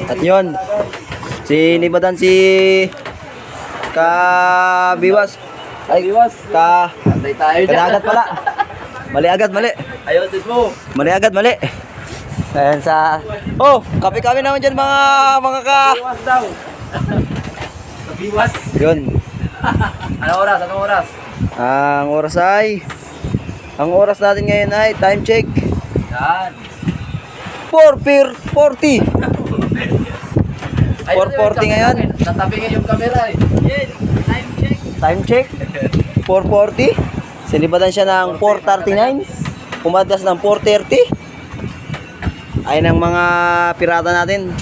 At yun, sinibadan si Kabiwas. Ay, Antay tayo dyan. Kadagat pala. Mali agad, mali. Ayusin mo. Mali agad, mali. Ayan sa... Oh, kape-kape naman dyan mga Biwas daw. Biwas. Yun. Anong oras? Ang oras natin ngayon ay time check. Yan. 4:40. 4:40 ngayon. Natabingin yung camera eh. Time check. 4:40. Sinibatan siya ng 4:39. Pumadas ng 4:30. Ayun ang mga pirata natin.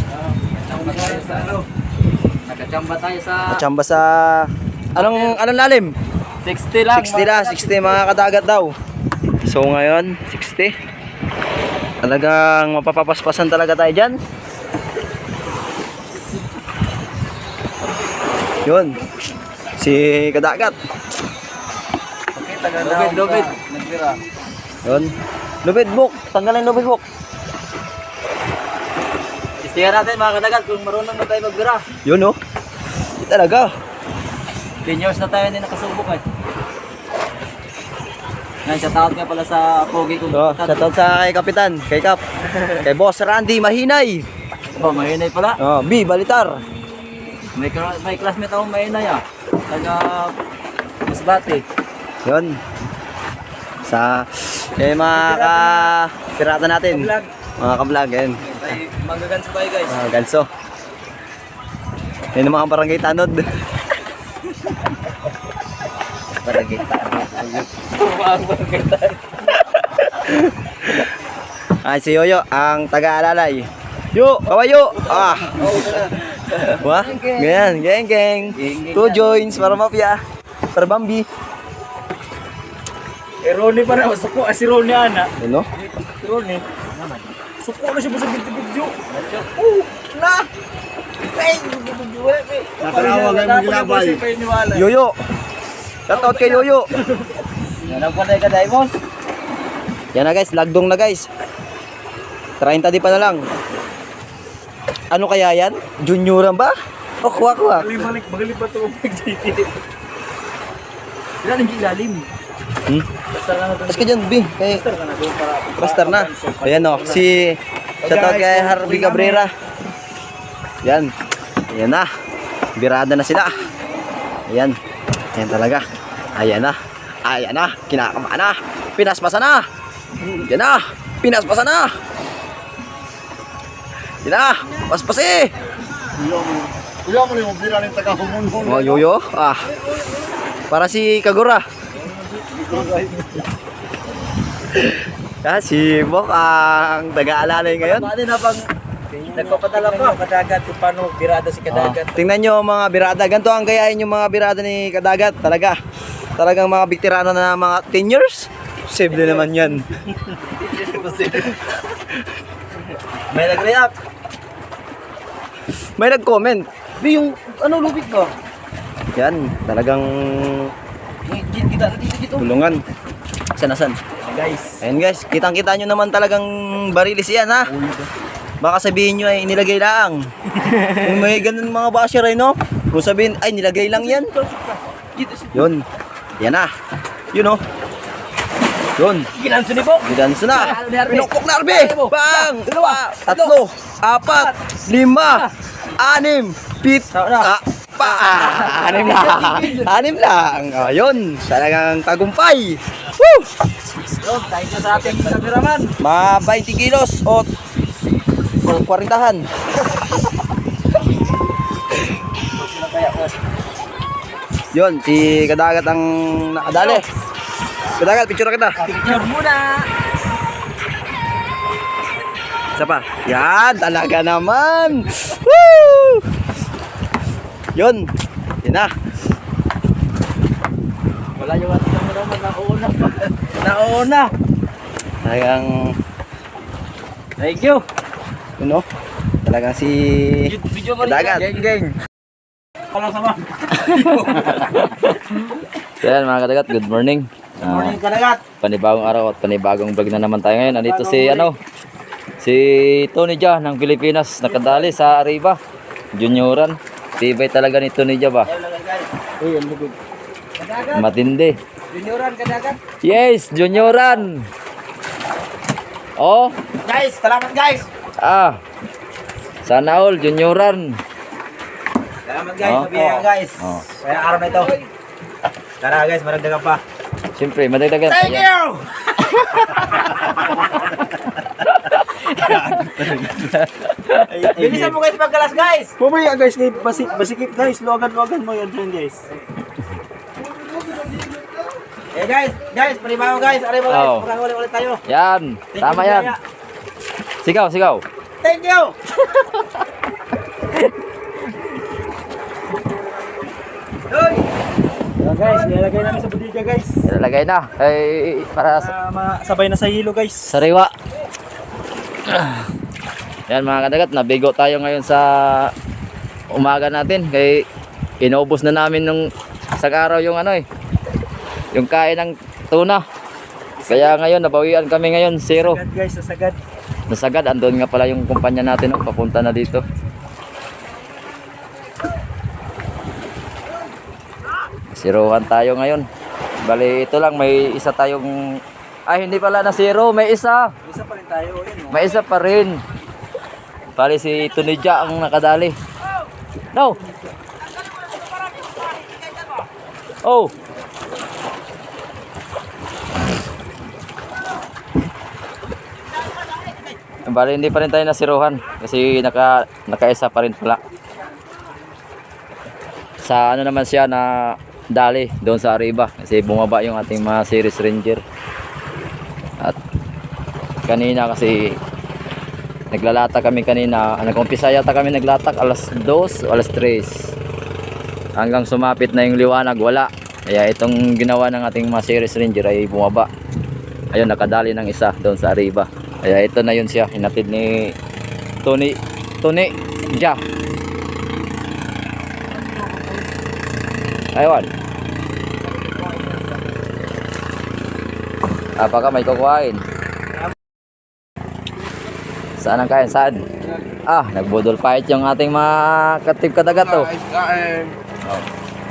Nakachamba tayo sa Chamba sa... Anong lalim? 60 lang. 60 mga kadagat daw. So ngayon, 60. Talagang mapapapaspasan talaga tayo dyan. Yun. Si kadagat. Lubid. Yun. Lubid book. Tanggalin lubid book. Istihan natin mga kadagat kung marunong na tayo magbira. Yun oh. Talaga. 10 years na tayo hindi nakasubok eh. Ngayon, shoutout nga pala sa Pogi kong So, shoutout sa kay Kapitan, kay Kap. Kay Boss Randy Mahinay. Oh, mahinay pala. Oh, B Balitar. May classmate akong mahinay ah. Taga Masbate. Yun. Sa mga pirata natin. Ka-vlog. Mga ka-vlog, yun. Ay, manggagan sa bahay guys. Ganso. Yun ang mga barangay tanod. Barangay tanod. Ay, si Yoyo, ang taga-alalay. Yo, kawayo! Ah! Wah, ganyan, geng. 2 joints para mafia. Para Bambi. Eh, Ronnie pa na. Suko. Si Ronnie ana. Ano? Si Ronnie. Suko na siya sa video. Na! Nakarawa kayo magilabay. Yoyo! Shoutout kay Yoyo! Yan ang panay ka, Daimos. Yan na guys, lagdong na guys. 30 di pa na lang. Ano kaya yan? Junioran ba? O kuha. Balik pa ito. Ilan ang ilalim? Basta na ito. Mas ka dyan, B. Kay Basta na doon para. Bastar na. Ayan o, si... Shoutout kay Harvey Cabrera. Yan. Ayan na. Birada na sila. Ayan. Ayan talaga. Ayan na. Kinakama na. Pinaspasan na. Yan na. Pinaspasan na. Yan na. Paspasi. Kuya mo yung bira ng taga-humun-hun. Oh, Yoyo. Ah. Para si Kagura. Si Bok ang taga-alalay ngayon. Paano na bang nagpapadala pa kadagat kung paano birada si kadagat? Tingnan nyo mga birada. Ganito ang gayahin yung mga birada ni Kadagat. Talagang mga biktirano na mga 10 years. Posible naman yan. May nag-react. May nag-comment. Yung ano lubid ba? Yan. Talagang Kita na dito. tulungan. Sanasan. Guys. Ayan guys. Kitang-kita nyo naman talagang barilis yan ha. Baka sabihin nyo ay nilagay lang. Kung may ganun mga basher ay no. Kung sabihin ay nilagay lang yan. Yun. Yan na. Yun o. Yun. Ginanso ni po. Gidanso na. Pinukpok na Arbe. Bang! 2, 3, 4, 5, 6, 7, 8, 6 lang. Ayun. Talagang tagumpay. Woo! Thank you sa ating cameraman. Mga 20 kilos o 40-han. Yun, si Kadagat ang nakadali. Kadagat, picture kita. Picture muna. Isa pa. Yan, talaga naman. Woo! Yun. Yun na. Wala yung ating cameraman. Nauna pa. Nauna. Talagang, Thank you. yun o. Talagang si Video mo rin. Kadagat. Geng. Wala sama. Yan mga kadagat, good morning. Morning kadagat. Panibagong araw at panibagong vlog na naman tayo ngayon. Andito si Si Tony Jaa ng Pilipinas nakadali sa Arriba. Junioran. Tibay talaga ni Tony Jaa ba? Ayaw lang guys. Uy, ang lugod. Kadagat. Matindi. Junioran kadagat. Yes, junioran. Oh, Guys, salamat guys. sana all junioran. Salamat guys, Oh. sabihan guys. Oh. Kaya araw na ito. Tara guys, maragdagan pa. Siyempre, madagdagan. Thank Ayan. you! Bilisan mo guys pagkalas guys! Pumaya guys, basikip guys, luwagan mo yan dyan guys. Eh guys, panibago guys, aray mo guys, Oh. makahuli ulit tayo. Yan, Thank tama you, yan. Jaya. Sigaw, sigaw. Thank you! Hoy! Guys, nilalagay namin sa bodega guys. Ilalagay na. Para sa Sabay na sa hilo guys. sariwa. Yan mga kadagat, nabigo tayo ngayon sa umaga natin. Kaya inubos na namin nung isang araw yung yung kain ng tuna. Kaya ngayon, nabawian kami ngayon, 0. Sagad guys, sa sagad. Nasagad, andun nga pala yung kumpanya natin, papunta na dito. Sirohan tayo ngayon. Bali, ito lang, may isa tayong... Ay, hindi pala na 0, may isa. Isa pa rin tayo. Yun, May isa pa rin. Bali, si Tony Jaa ang nakadali. No! Oh! Bali, hindi pa rin tayo nasiruhan kasi nakaisa pa rin pala. Sa ano naman siya na dali doon sa Arriba kasi bumaba yung ating mga series ranger. At kanina kasi naglalata kami kanina, nag-umpisa yata kami naglatak alas 2 o alas 3. Hanggang sumapit na yung liwanag, wala. Kaya itong ginawa ng ating mga series ranger ay bumaba. Ayun, nakadali ng isa doon sa Arriba. Kaya ito na yun siya, hinatid ni Tony Jaa. Ayun. Apaka may kukuhain. Saan ang kain? Saan? Nagbudol fight yung ating mga katib kadagat to.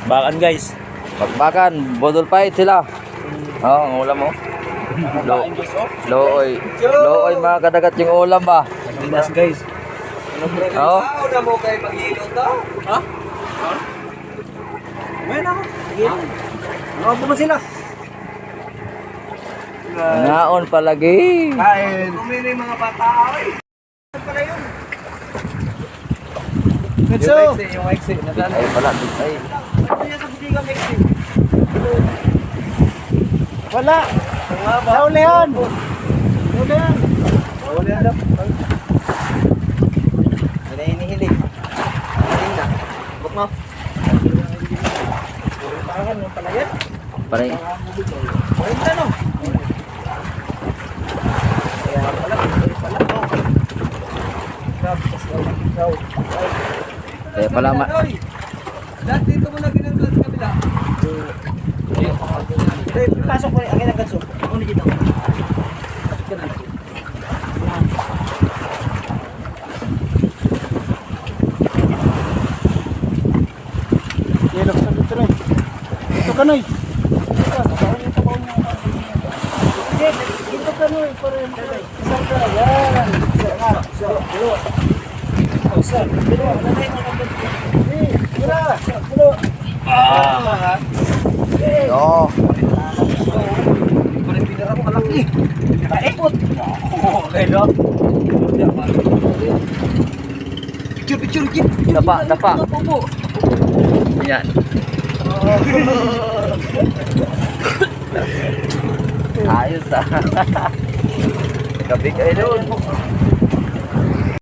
Bakan guys. Pagbakan, budol fight sila. Ang ulam mo. Looy mga kadagat yung ulam ba? Pinas guys. Oo. Una mo kayo maghilo to? Ha? Ngayon ako. Ano po ba sila? Naon palagi. Kain. Kumili mga bata ay. Ano pala yun? Metso. Yung exit, nadala. Ay pala, ay. Ano yan sa budigang exit? Wala. Naulihan. Naulihan. Naulihan daw. Hindi na hinihilig. Hindi na. Buk mo. Tangan mo pala yan. Pare. Ayun na no. Kaya pala. Kaya pala Dati dito mo na ginagawa sa kabila. Pasok mo rin. Ang ginagawa. Ano dito? Yelok sa dito rin. Ito ka noy. Dito ka noy. Isang ka. Yan. Oh. Dapa. Yan. Ayos Kabig ay doon.